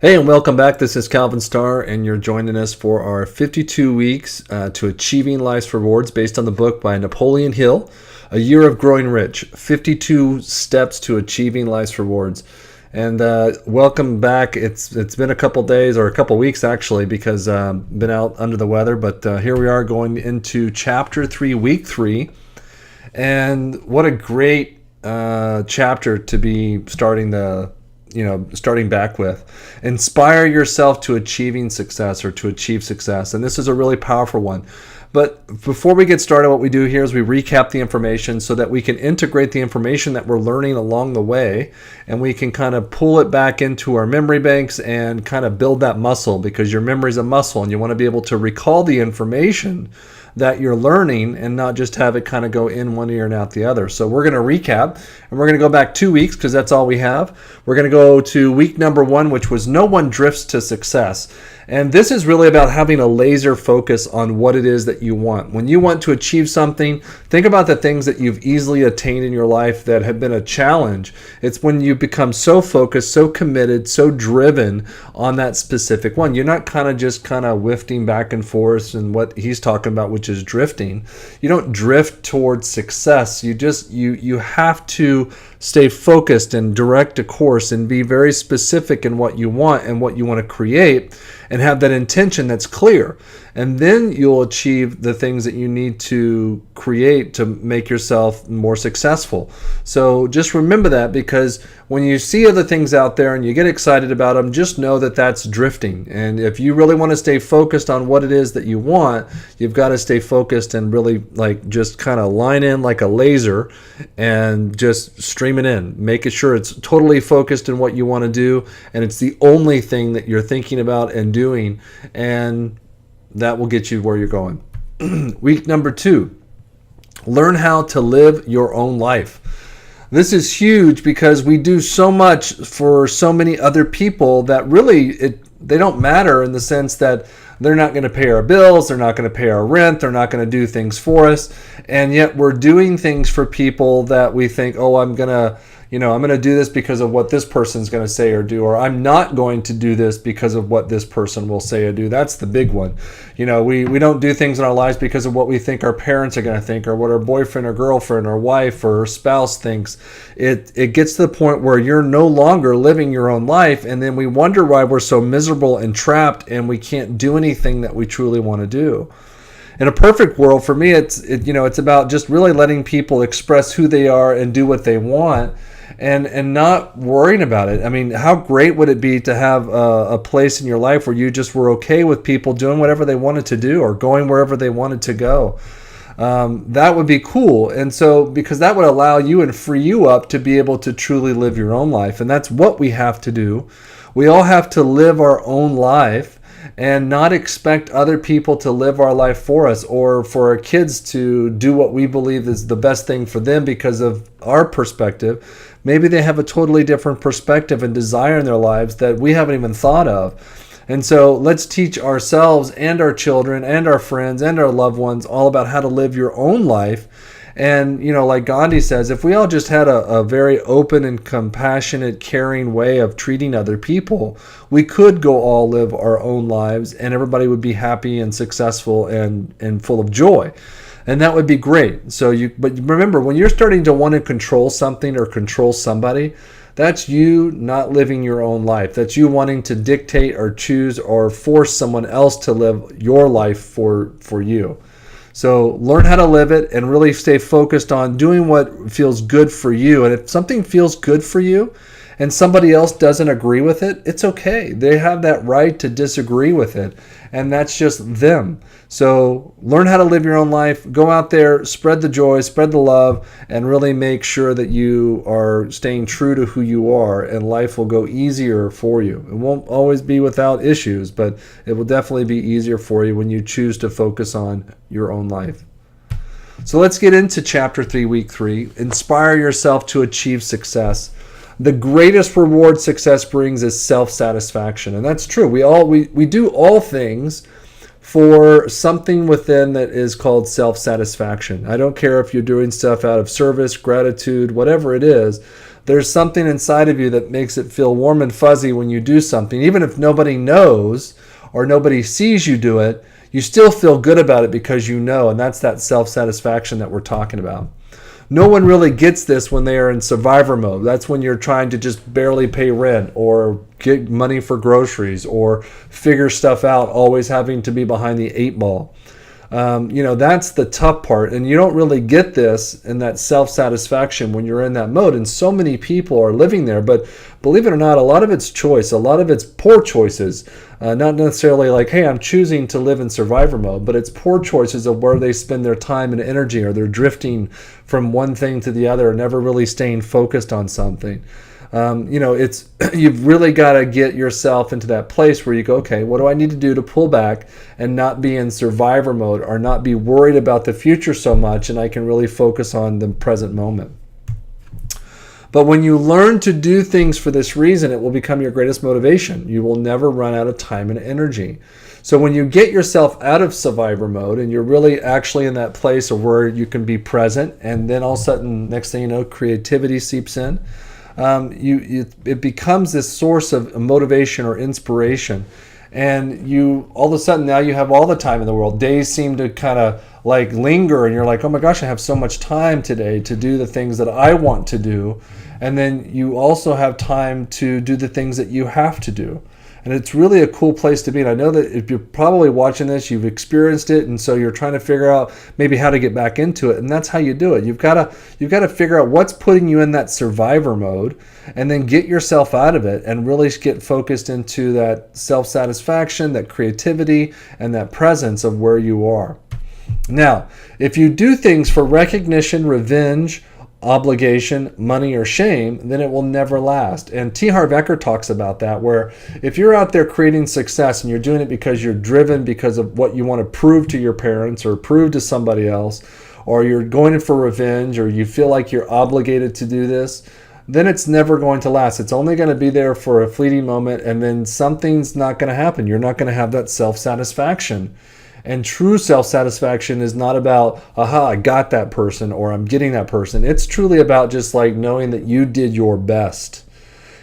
Hey, and welcome back. This is Calvin Starr, and you're joining us for our 52 weeks to achieving life's rewards based on the book by Napoleon Hill, A Year of Growing Rich, 52 Steps to Achieving Life's Rewards. And welcome back. It's been a couple days, or a couple weeks actually, because been out under the weather, but here we are going into Chapter 3, Week 3. And what a great chapter to be starting back with. Inspire yourself to achieving success, or to achieve success. And this is a really powerful one. But before we get started, what we do here is we recap the information so that we can integrate the information that we're learning along the way, and we can kind of pull it back into our memory banks and kind of build that muscle, because your memory is a muscle and you want to be able to recall the information that you're learning and not just have it kind of go in one ear and out the other. So we're going to recap, and we're going to go back 2 weeks because that's all we have. We're going to go to week number 1, which was No One Drifts to Success. And this is really about having a laser focus on what it is that you want. When you want to achieve something, think about the things that you've easily attained in your life that have been a challenge. It's when you become so focused, so committed, so driven on that specific one. You're not kind of whiffing back and forth and what he's talking about, which is drifting. You don't drift towards success. You have to stay focused and direct a course and be very specific in what you want and what you want to create, and have that intention that's clear. And then you'll achieve the things that you need to create to make yourself more successful. So just remember that, because when you see other things out there and you get excited about them, just know that that's drifting. And if you really want to stay focused on what it is that you want, you've got to stay focused and really just kind of line in like a laser and just stream it in, making sure it's totally focused in what you want to do, and it's the only thing that you're thinking about and doing, and that will get you where you're going. Week number 2, learn how to live your own life. This is huge because we do so much for so many other people that really they don't matter, in the sense that they're not going to pay our bills, they're not going to pay our rent, they're not going to do things for us, and yet we're doing things for people that we think, oh, I'm going to do this because of what this person's going to say or do, or I'm not going to do this because of what this person will say or do. That's the big one. We don't do things in our lives because of what we think our parents are going to think, or what our boyfriend or girlfriend or wife or spouse thinks. It gets to the point where you're no longer living your own life, and then we wonder why we're so miserable and trapped and we can't do anything that we truly want to do. In a perfect world, for me, it's about just really letting people express who they are and do what they want, and not worrying about it. I mean, how great would it be to have a place in your life where you just were okay with people doing whatever they wanted to do or going wherever they wanted to go? That would be cool. And so, because that would allow you and free you up to be able to truly live your own life. And that's what we have to do. We all have to live our own life and not expect other people to live our life for us, or for our kids to do what we believe is the best thing for them because of our perspective. Maybe they have a totally different perspective and desire in their lives that we haven't even thought of. And so let's teach ourselves and our children and our friends and our loved ones all about how to live your own life. And, like Gandhi says, if we all just had a very open and compassionate, caring way of treating other people, we could go all live our own lives, and everybody would be happy and successful and full of joy. And that would be great. But remember, when you're starting to want to control something or control somebody, that's you not living your own life. That's you wanting to dictate or choose or force someone else to live your life for you. So learn how to live it and really stay focused on doing what feels good for you. And if something feels good for you and somebody else doesn't agree with it, it's okay. They have that right to disagree with it. And that's just them. So learn how to live your own life. Go out there, spread the joy, spread the love, and really make sure that you are staying true to who you are, and life will go easier for you. It won't always be without issues, but it will definitely be easier for you when you choose to focus on your own life. So let's get into Chapter 3, Week 3. Inspire yourself to achieve success. The greatest reward success brings is self-satisfaction. And that's true. We do all things for something within that is called self-satisfaction. I don't care if you're doing stuff out of service, gratitude, whatever it is. There's something inside of you that makes it feel warm and fuzzy when you do something. Even if nobody knows or nobody sees you do it, you still feel good about it because you know, and that's that self-satisfaction that we're talking about. No one really gets this when they are in survivor mode. That's when you're trying to just barely pay rent or get money for groceries or figure stuff out, always having to be behind the 8 ball. That's the tough part. And you don't really get this in that self-satisfaction when you're in that mode. And so many people are living there. But believe it or not, a lot of it's choice. A lot of it's poor choices. Not necessarily like, hey, I'm choosing to live in survivor mode, but it's poor choices of where they spend their time and energy, or they're drifting from one thing to the other, never really staying focused on something. You've really got to get yourself into that place where you go, okay, what do I need to do to pull back and not be in survivor mode or not be worried about the future so much, and I can really focus on the present moment. But when you learn to do things for this reason, it will become your greatest motivation. You will never run out of time and energy. So when you get yourself out of survivor mode and you're really actually in that place of where you can be present, and then all of a sudden, next thing you know, creativity seeps in, it becomes this source of motivation or inspiration. And you all of a sudden now you have all the time in the world. Days seem to kind of like linger, and you're like, oh my gosh, I have so much time today to do the things that I want to do. And then you also have time to do the things that you have to do. And it's really a cool place to be. And I know that if you're probably watching this, you've experienced it, and so you're trying to figure out maybe how to get back into it. And that's how you do it. You've got to figure out what's putting you in that survivor mode, and then get yourself out of it and really get focused into that self-satisfaction, that creativity, and that presence of where you are. Now, if you do things for recognition, revenge, obligation, money, or shame, then it will never last. And T. Harv Eker talks about that, where if you're out there creating success and you're doing it because you're driven because of what you want to prove to your parents or prove to somebody else, or you're going in for revenge, or you feel like you're obligated to do this, then it's never going to last. It's only going to be there for a fleeting moment, and then something's not going to happen. You're not going to have that self-satisfaction. And true self-satisfaction is not about, aha, I got that person, or I'm getting that person. It's truly about just like knowing that you did your best,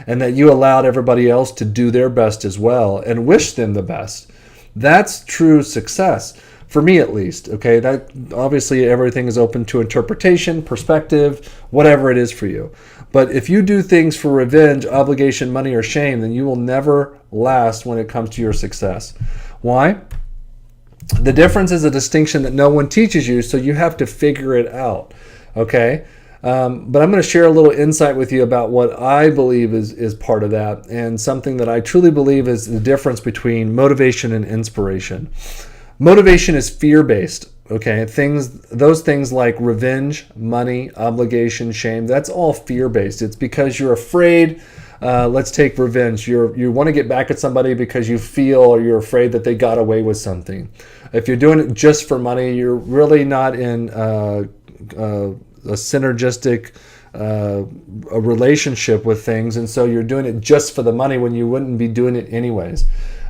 and that you allowed everybody else to do their best as well, and wish them the best. That's true success, for me at least. Okay, that obviously everything is open to interpretation, perspective, whatever it is for you. But if you do things for revenge, obligation, money, or shame, then you will never last when it comes to your success. Why? The difference is a distinction that no one teaches you, so you have to figure it out, okay? But I'm going to share a little insight with you about what I believe is part of that, and something that I truly believe is the difference between motivation and inspiration. Motivation is fear-based, okay? Those things like revenge, money, obligation, shame, that's all fear-based. It's because you're afraid. Let's take revenge. You want to get back at somebody because you feel or you're afraid that they got away with something. If you're doing it just for money, you're really not in a synergistic a relationship with things, and so you're doing it just for the money when you wouldn't be doing it anyways.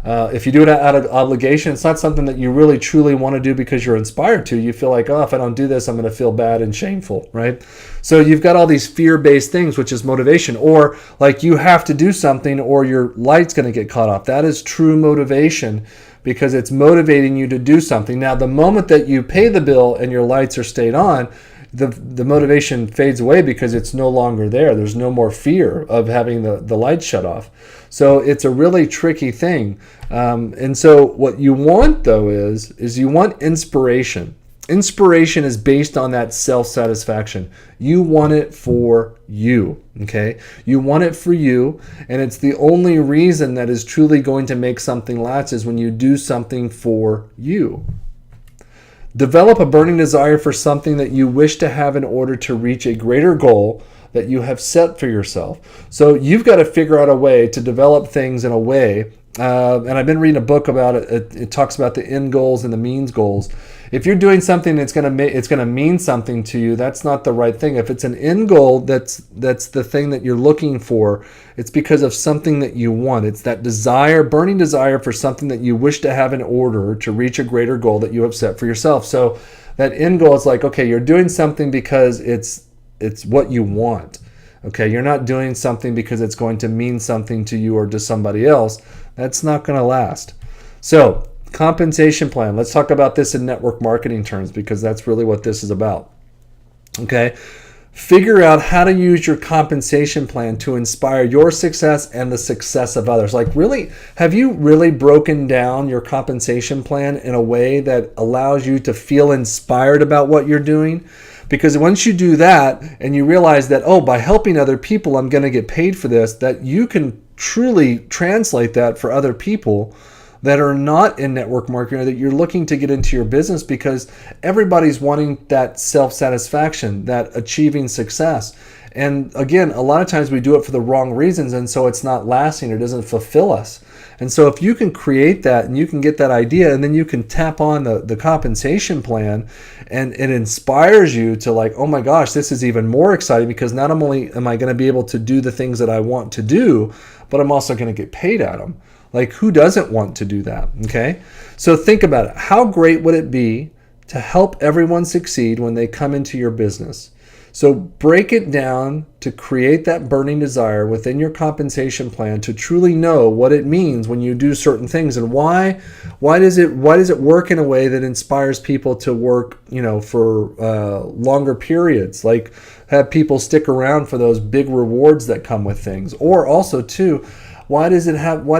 If you do it out of obligation, it's not something that you really truly want to do because you're inspired to. You feel like, oh, if I don't do this, I'm going to feel bad and shameful, right? So you've got all these fear-based things, which is motivation, or like you have to do something or your light's going to get cut off. That is true motivation, because it's motivating you to do something. Now, the moment that you pay the bill and your lights are stayed on, the motivation fades away because it's no longer there. There's no more fear of having the lights shut off. So it's a really tricky thing. And so what you want, though, is you want inspiration. Inspiration is based on that self-satisfaction. You want it for you, okay? You want it for you, and it's the only reason that is truly going to make something last is when you do something for you. Develop a burning desire for something that you wish to have in order to reach a greater goal that you have set for yourself. So you've got to figure out a way to develop things in a way, and I've been reading a book about it. It talks about the end goals and the means goals. If you're doing something that's going to mean something to you, that's not the right thing. If it's an end goal, that's the thing that you're looking for. It's because of something that you want. It's that desire, burning desire for something that you wish to have in order to reach a greater goal that you have set for yourself. So that end goal is like, okay, you're doing something because it's what you want. Okay, you're not doing something because it's going to mean something to you or to somebody else. That's not going to last. So, compensation plan. Let's talk about this in network marketing terms because that's really what this is about. Okay, figure out how to use your compensation plan to inspire your success and the success of others. Like, really, have you really broken down your compensation plan in a way that allows you to feel inspired about what you're doing? Because once you do that and you realize that, oh, by helping other people, I'm going to get paid for this, that you can truly translate that for other people that are not in network marketing or that you're looking to get into your business, because everybody's wanting that self-satisfaction, that achieving success. And again, a lot of times we do it for the wrong reasons, and so it's not lasting or doesn't fulfill us. And so if you can create that and you can get that idea, and then you can tap on the compensation plan, and it inspires you to like, oh my gosh, this is even more exciting because not only am I going to be able to do the things that I want to do, but I'm also going to get paid at them. Like, who doesn't want to do that? Okay. So think about it. How great would it be to help everyone succeed when they come into your business? So break it down to create that burning desire within your compensation plan to truly know what it means when you do certain things, and why does it work in a way that inspires people to work, for longer periods, like have people stick around for those big rewards that come with things. Or also too, why do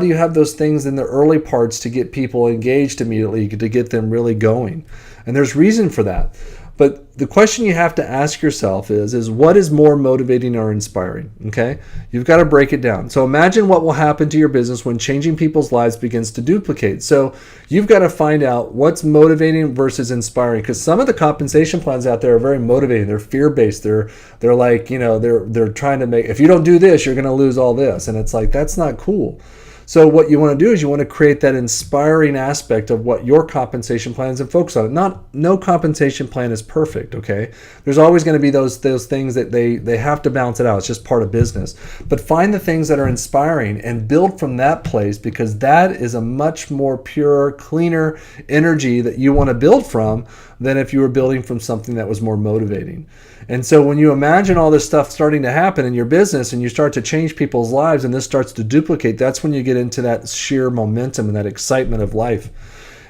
you have those things in the early parts to get people engaged immediately, to get them really going? And there's reason for that. But the question you have to ask yourself is what is more motivating or inspiring? Okay? You've got to break it down. So imagine what will happen to your business when changing people's lives begins to duplicate. So you've got to find out what's motivating versus inspiring, because some of the compensation plans out there are very motivating. They're fear-based. They're like, they're trying to make, if you don't do this, you're going to lose all this. And it's like, that's not cool. So what you want to do is you want to create that inspiring aspect of what your compensation plan is and focus on it. No compensation plan is perfect, okay? There's always going to be those things that they have to balance it out. It's just part of business. But find the things that are inspiring and build from that place, because that is a much more pure, cleaner energy that you want to build from than if you were building from something that was more motivating. And so when you imagine all this stuff starting to happen in your business and you start to change people's lives and this starts to duplicate, that's when you get into that sheer momentum and that excitement of life.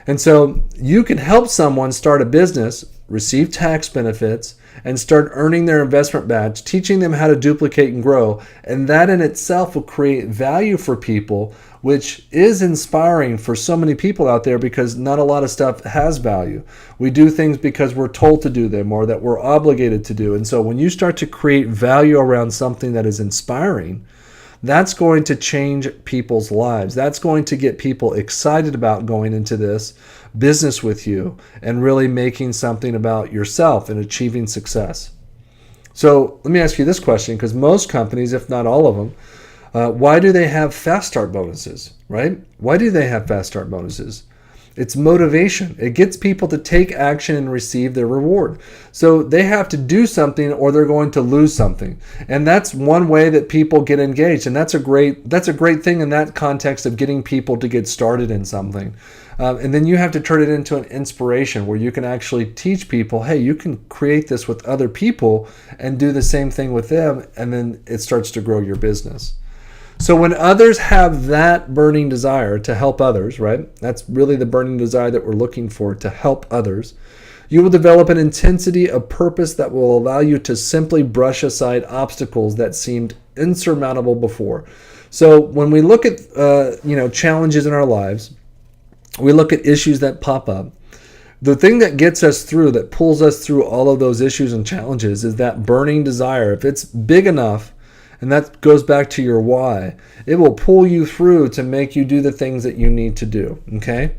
And so you can help someone start a business, receive tax benefits, and start earning their investment badge, teaching them how to duplicate and grow. And that in itself will create value for people, which is inspiring for so many people out there, because not a lot of stuff has value. We do things because we're told to do them or that we're obligated to do. And so when you start to create value around something that is inspiring, that's going to change people's lives. That's going to get people excited about going into this business with you and really making something about yourself and achieving success. So let me ask you this question, because most companies, if not all of them, why do they have fast start bonuses, right? Why do they have fast start bonuses? It's motivation. It gets people to take action and receive their reward. So they have to do something or they're going to lose something. And that's one way that people get engaged. And that's a great thing in that context of getting people to get started in something. And then you have to turn it into an inspiration where you can actually teach people, hey, you can create this with other people and do the same thing with them. And then it starts to grow your business. So when others have that burning desire to help others, right? That's really the burning desire that we're looking for, to help others. You will develop an intensity of purpose that will allow you to simply brush aside obstacles that seemed insurmountable before. So when we look at challenges in our lives, we look at issues that pop up. The thing that gets us through, that pulls us through all of those issues and challenges, is that burning desire. If it's big enough, and that goes back to your why, it will pull you through to make you do the things that you need to do, okay?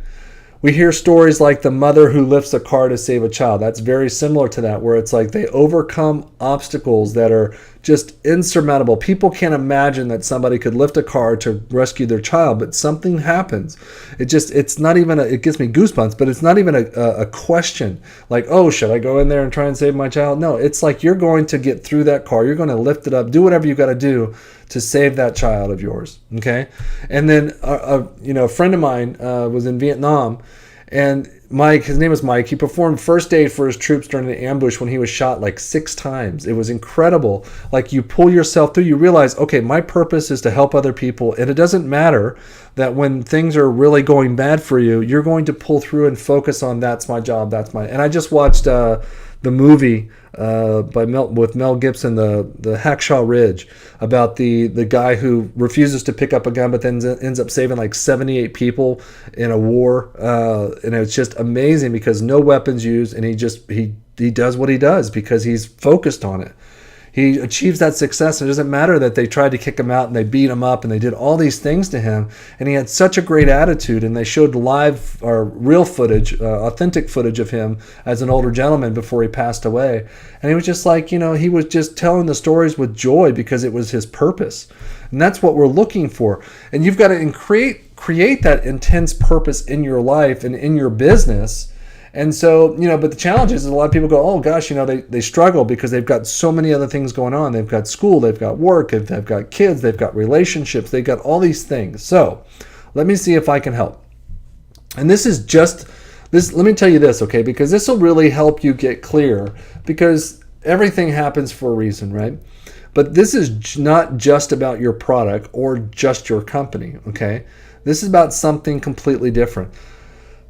We hear stories like the mother who lifts a car to save a child. That's very similar to that, where it's like they overcome obstacles that are just insurmountable. People can't imagine that somebody could lift a car to rescue their child, but something happens. It's not even, it gives me goosebumps, but it's not even a question like, oh, should I go in there and try and save my child? No, it's like you're going to get through that car. You're going to lift it up, do whatever you got to do to save that child of yours, okay? And then, a friend of mine was in Vietnam, And Mike, his name was Mike, he performed first aid for his troops during the ambush when he was shot like 6 times. It was incredible. Like, you pull yourself through, you realize, okay, my purpose is to help other people. And it doesn't matter that when things are really going bad for you, you're going to pull through and focus on that's my job, that's my... And I just watched the movie with Mel Gibson, the Hacksaw Ridge, about the guy who refuses to pick up a gun but then ends up saving like 78 people in a war, and it's just amazing because no weapons used, and he does what he does because he's focused on it. He achieves that success. It doesn't matter that they tried to kick him out and they beat him up and they did all these things to him. And he had such a great attitude. And they showed live or real footage, authentic footage of him as an older gentleman before he passed away. And he was just like, he was just telling the stories with joy because it was his purpose. And that's what we're looking for. And you've got to create that intense purpose in your life and in your business. And so, but the challenge is a lot of people go, oh gosh, they struggle because they've got so many other things going on. They've got school, they've got work, they've got kids, they've got relationships, they've got all these things. So let me see if I can help. And this is just this. Let me tell you this, okay? Because this will really help you get clear, because everything happens for a reason, right? But this is not just about your product or just your company, okay? This is about something completely different.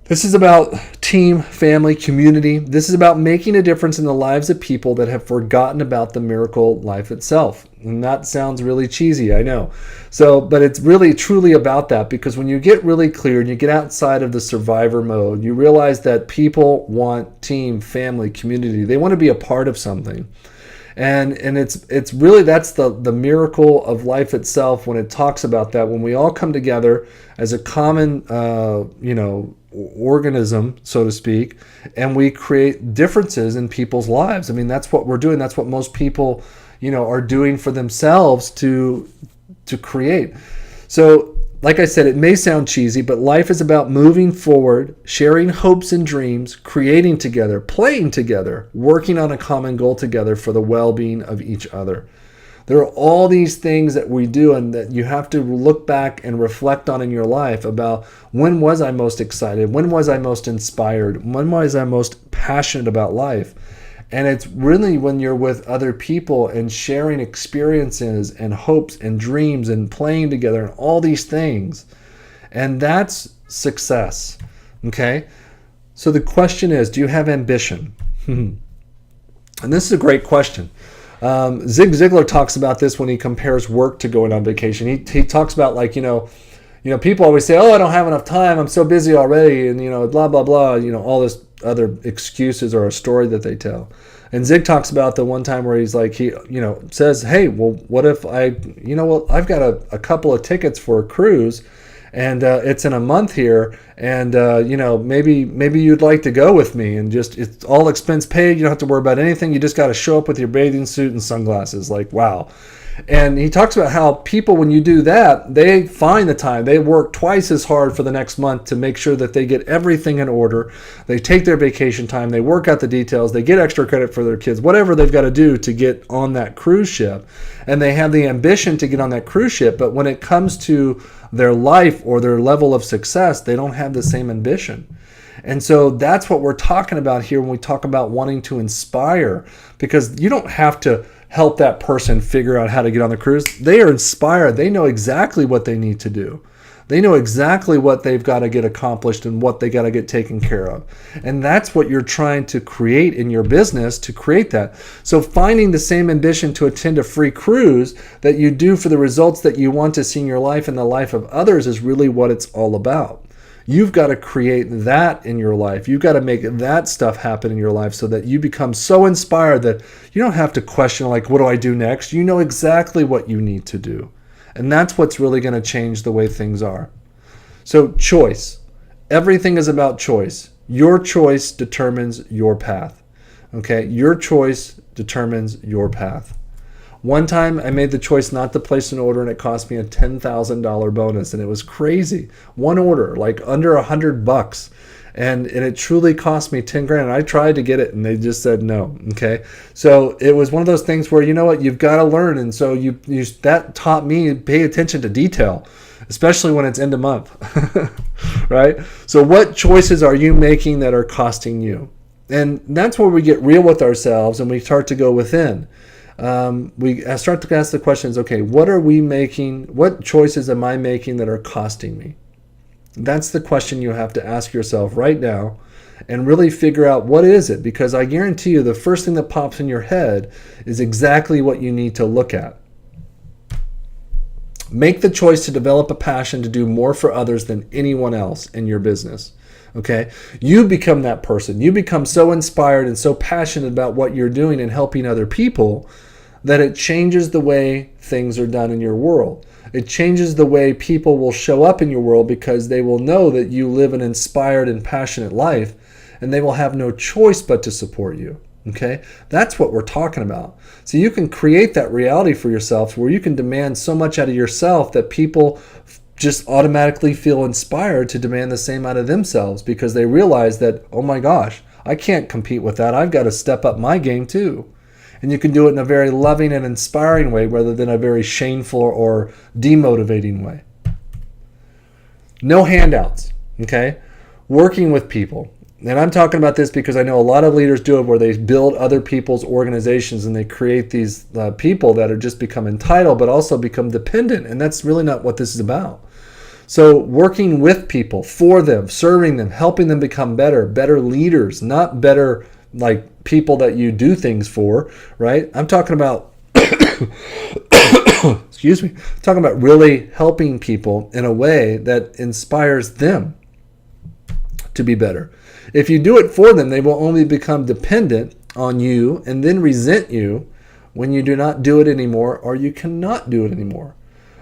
This is about team, family, community. This is about making a difference in the lives of people that have forgotten about the miracle life itself. And that sounds really cheesy, I know. But it's really truly about that, because when you get really clear and you get outside of the survivor mode, you realize that people want team, family, community. They want to be a part of something. And it's really, that's the miracle of life itself when it talks about that, when we all come together as a common organism, so to speak, and we create differences in people's lives. I mean, that's what we're doing. That's what most people, are doing for themselves to create. So, like I said, it may sound cheesy, but life is about moving forward, sharing hopes and dreams, creating together, playing together, working on a common goal together for the well-being of each other. There are all these things that we do and that you have to look back and reflect on in your life about, when was I most excited? When was I most inspired? When was I most passionate about life? And it's really when you're with other people and sharing experiences and hopes and dreams and playing together and all these things. And that's success. Okay? So the question is, do you have ambition? And this is a great question. Zig Ziglar talks about this when he compares work to going on vacation. He talks about, like, people always say, oh, I don't have enough time, I'm so busy already, and blah blah blah, all this other excuses or a story that they tell. And Zig talks about the one time where he's like, he says, hey, well, what if I've got a couple of tickets for a cruise, and it's in a month here, and maybe you'd like to go with me, and just, it's all expense paid, you don't have to worry about anything, you just got to show up with your bathing suit and sunglasses. Like, wow. And he talks about how people, when you do that, they find the time. They work twice as hard for the next month to make sure that they get everything in order. They take their vacation time. They work out the details. They get extra credit for their kids, whatever they've got to do to get on that cruise ship. And they have the ambition to get on that cruise ship. But when it comes to their life or their level of success, they don't have the same ambition. And so that's what we're talking about here when we talk about wanting to inspire, because you don't have to help that person figure out how to get on the cruise. They are inspired. They know exactly what they need to do. They know exactly what they've got to get accomplished and what they got to get taken care of. And that's what you're trying to create in your business, to create that. So finding the same ambition to attend a free cruise that you do for the results that you want to see in your life and the life of others is really what it's all about. You've got to create that in your life. You've got to make that stuff happen in your life so that you become so inspired that you don't have to question, like, what do I do next? You know exactly what you need to do. And that's what's really going to change the way things are. So choice. Everything is about choice. Your choice determines your path. Okay? Your choice determines your path. One time I made the choice not to place an order, and it cost me a $10,000 bonus, and it was crazy. One order, like under $100, and it truly cost me 10 grand. And I tried to get it, and they just said no. Okay, so it was one of those things where, you know what, you've got to learn, and so you that taught me to pay attention to detail. especially when it's end of month, right? So what choices are you making that are costing you? And that's where we get real with ourselves and we start to go within. We start to ask the questions, okay, what are we making? What choices am I making that are costing me? That's the question you have to ask yourself right now and really figure out what is it, because I guarantee you the first thing that pops in your head is exactly what you need to look at. Make the choice to develop a passion to do more for others than anyone else in your business. Okay? You become that person. You become so inspired and so passionate about what you're doing and helping other people that it changes the way things are done in your world. It changes the way people will show up in your world because they will know that you live an inspired and passionate life, and they will have no choice but to support you. Okay? That's what we're talking about. So you can create that reality for yourself where you can demand so much out of yourself that people just automatically feel inspired to demand the same out of themselves because they realize that, oh my gosh, I can't compete with that. I've got to step up my game too. And you can do it in a very loving and inspiring way rather than a very shameful or demotivating way. No handouts, okay? Working with people. And I'm talking about this because I know a lot of leaders do it where they build other people's organizations and they create these people that are just become entitled but also become dependent. And that's really not what this is about. So working with people, for them, serving them, helping them become better leaders, not better like people that you do things for, right? I'm talking about, excuse me, I'm talking about really helping people in a way that inspires them to be better. If you do it for them, they will only become dependent on you and then resent you when you do not do it anymore or you cannot do it anymore.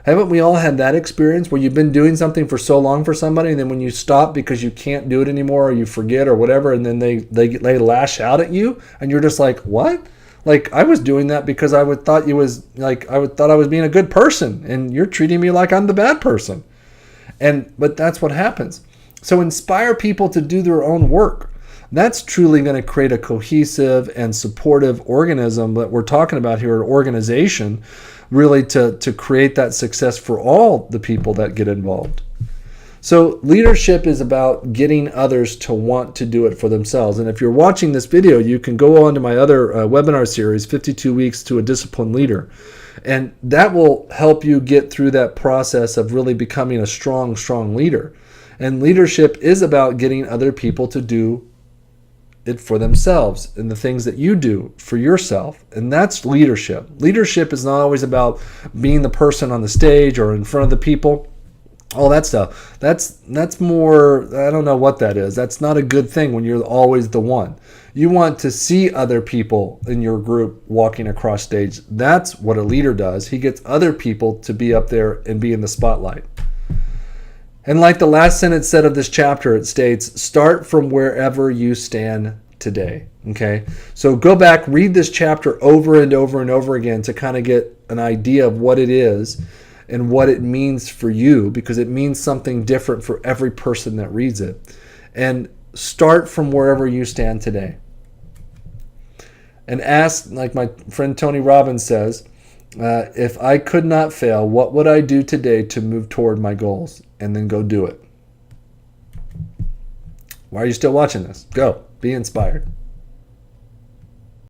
Haven't we all had that experience where you've been doing something for so long for somebody and then when you stop because you can't do it anymore or you forget or whatever and then they lash out at you and you're just like, what? Like I was doing that because I thought I was being a good person and you're treating me like I'm the bad person. But that's what happens. So inspire people to do their own work. That's truly going to create a cohesive and supportive organism that we're talking about here, an organization, really to create that success for all the people that get involved. So leadership is about getting others to want to do it for themselves. And if you're watching this video, you can go on to my other webinar series, 52 Weeks to a Disciplined Leader. And that will help you get through that process of really becoming a strong leader. And leadership is about getting other people to do it for themselves and the things that you do for yourself. And that's leadership. Leadership is not always about being the person on the stage or in front of the people. All that stuff. That's more, I don't know what that is. That's not a good thing when you're always the one. You want to see other people in your group walking across stage. That's what a leader does. He gets other people to be up there and be in the spotlight. And like the last sentence said of this chapter, it states, start from wherever you stand today. Okay? So go back, read this chapter over and over and over again to kind of get an idea of what it is and what it means for you, because it means something different for every person that reads it. And start from wherever you stand today. And ask, like my friend Tony Robbins says, if I could not fail, what would I do today to move toward my goals? And then go do it. Why are you still watching this? Go. Be inspired.